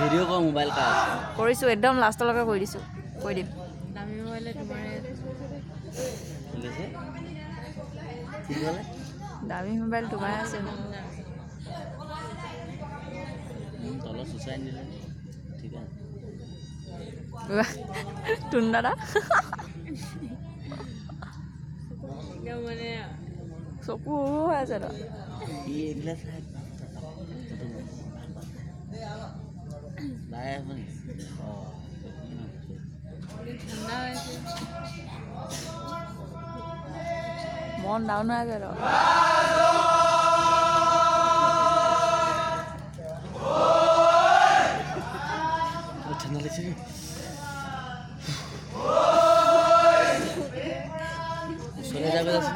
video' কৰ mobile কা আছে কৰিছোঁ একদম লাষ্টলৈকে কৰি দিছোঁ কৈ দিম দামী মোবাইলে তোমাৰ ঠিক আছে ঠিক হ'লে দামী মোবাইল তোমাৰ আছে তলত চুচাই নিলে ঠিক আছে টুন দাদা মানে চকু আছে ন এইবিলাক চাই বাই আপুনি অঁ ঠাণ্ডা হৈছে মন ডাউন হৈ আছে ন ঠাণ্ডা লাগিছে ওচৰলৈ যাবে আছে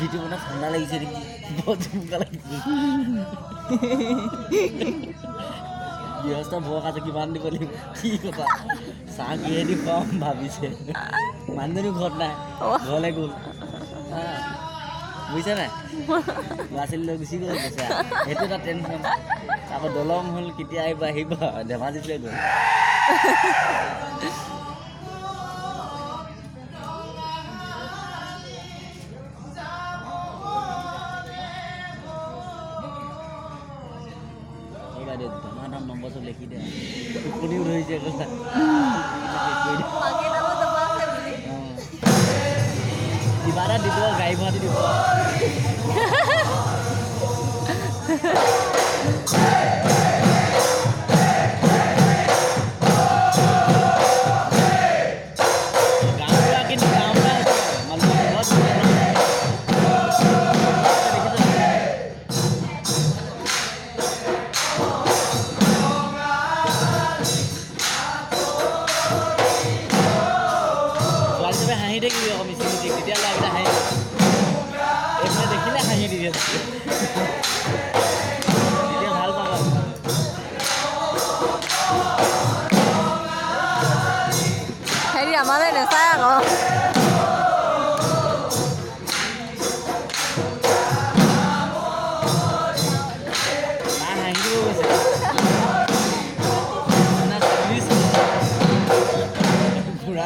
ভিডিঅ' বনাই ঠাণ্ডা লাগিছে নেকি বহুত জমকা লাগিছে গৃহস্থ বৰ কাজে কিমান দিব লাগিব কি কথা চাহ কিহেদি খুৱাম ভাবিছে মানুহজনী ঘৰত নাই ঘৰলৈ গ'ল বুজিছা নাই ল'ৰা ছোৱালী লৈ গুচি গ'ল কৈছে সেইটো এটা টেনশ্যন আকৌ দলং হ'ল কেতিয়া আহিব ধেমাজিলৈ গ'ল ধমাধম নম্বৰ চব লিখি দে টোপনিও ধৰিছে কথা কিবা এটা দিব গাড়ী ভাড়াটো দিব হাঁহি থাকিবি আকৌ মিচিং মিচিং তেতিয়া ল'ৰাকেইটা হাঁহি এইফালে দেখিলে হাঁহি দি দিয়ে তেতিয়া ভাল পাবা হেৰি আমালৈ নেচাই আকৌ তাই হাঁহি দিব গৈছে ঘূৰা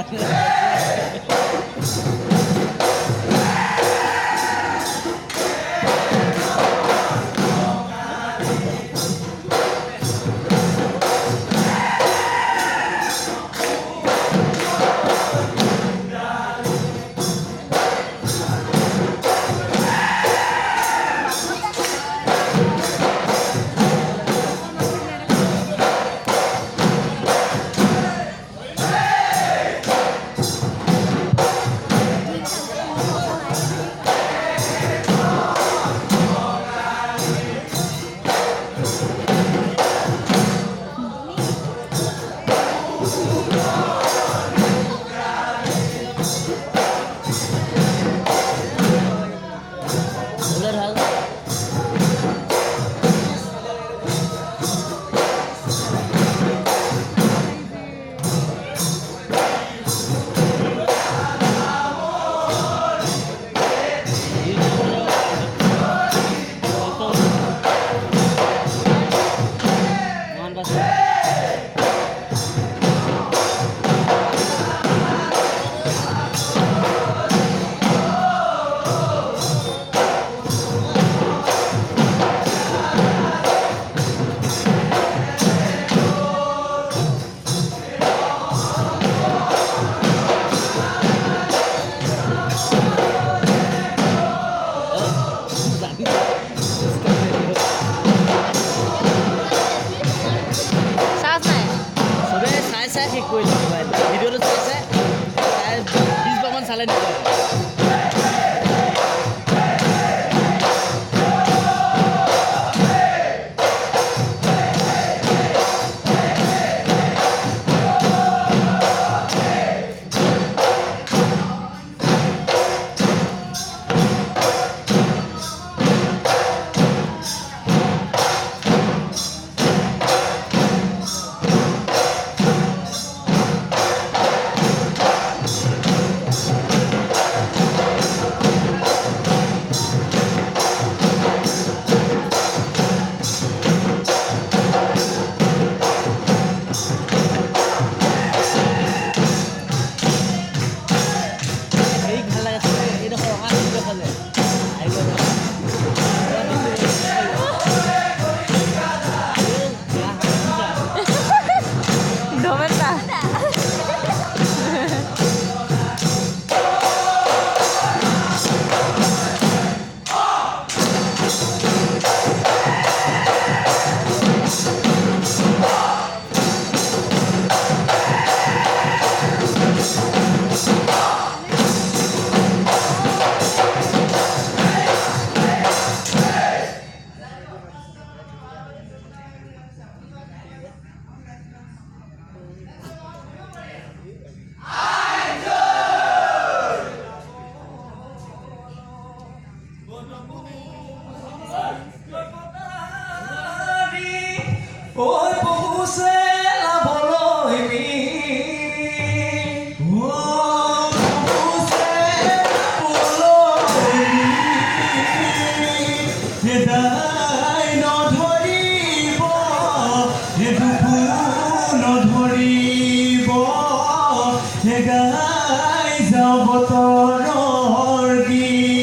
ঐ পহুছে লাভলৈ পহুছে লাভলৈ হেদাই নধৰিব দুখো নধৰিব হেদাই যাওঁ বতৰৰ গীত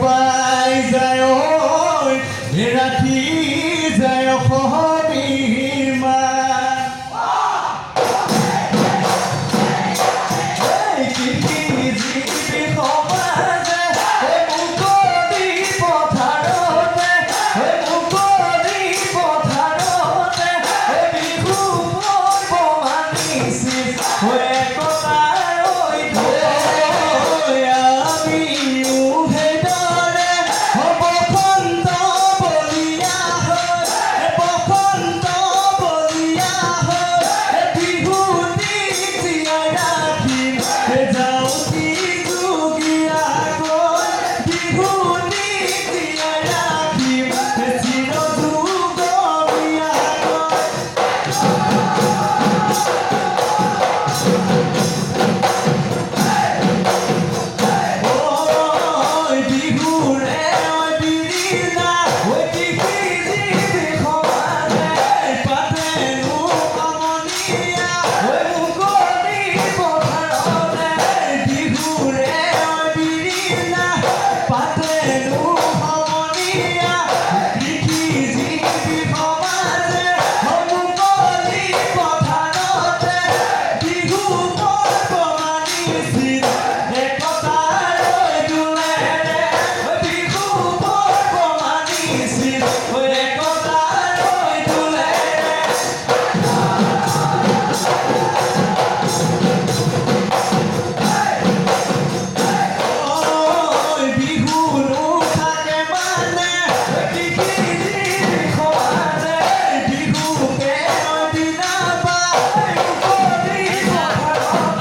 পাই যায় ঐ ৰাতি যায় অসমীৰ মান কৃষিজীৱী সমাজে মুকলি পথাৰতে বিহু পৰ্ব মানিছিল একতাৰ আমিও সেইদৰে বসন্ত বলিয়া বিহু জীয়াই ৰাখিম যাওঁতি যুগীয়াকৈ বিহু জীয়াই ৰাখিম চিৰযুগমীয়াকৈ ঐ বিহুৰে বিৰিণা কৃষিজীৱী সমাজে পাতেনো আমনিয়া মুকলি পথাৰতে বিহুৰে বিৰিণা পাতেনো সমনীয়া কৃষিজীৱী সমাজে মুকলি পথাৰতে বিহু পৰ্ব মানিছিল একতাৰ দোলেৰে বিহু পৰ্ব মানিছিল একতাৰ দোলেৰে বিহুনো থাকে মানে কৃষিজীৱী সমাজে বিহুকে বিনা পাই মুকলি পথাৰতে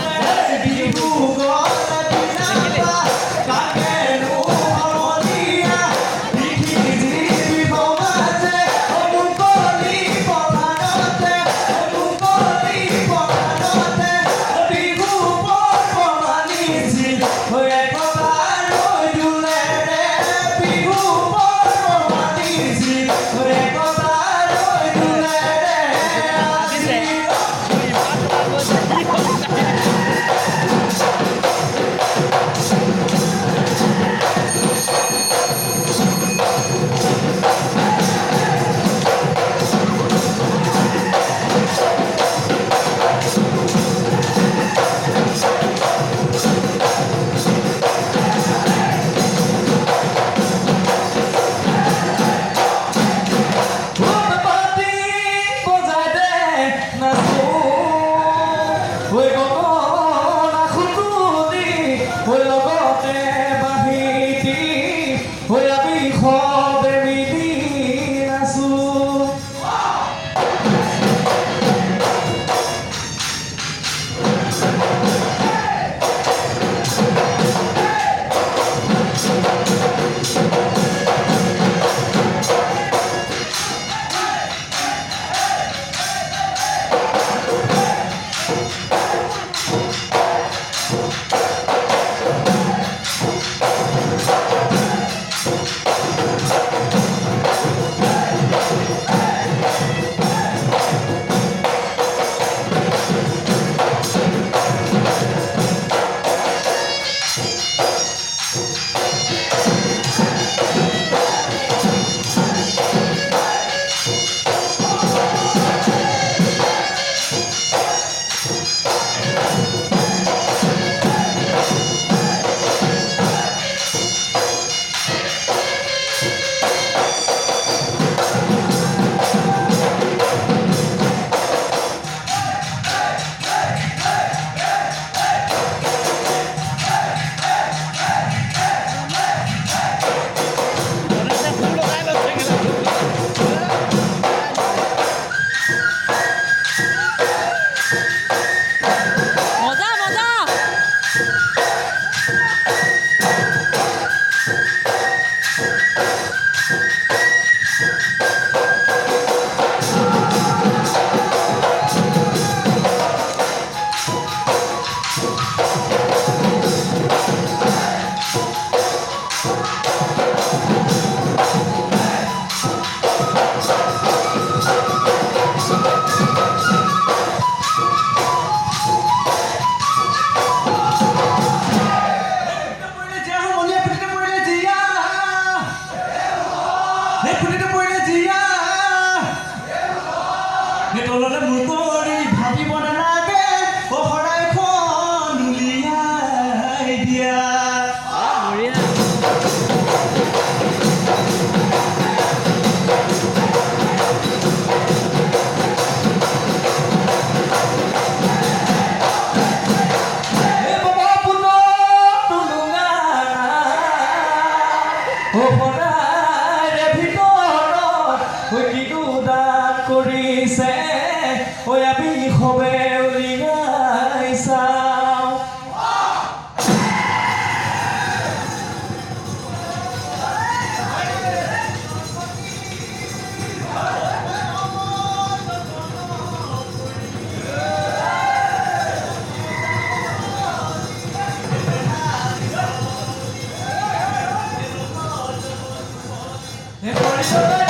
ঐ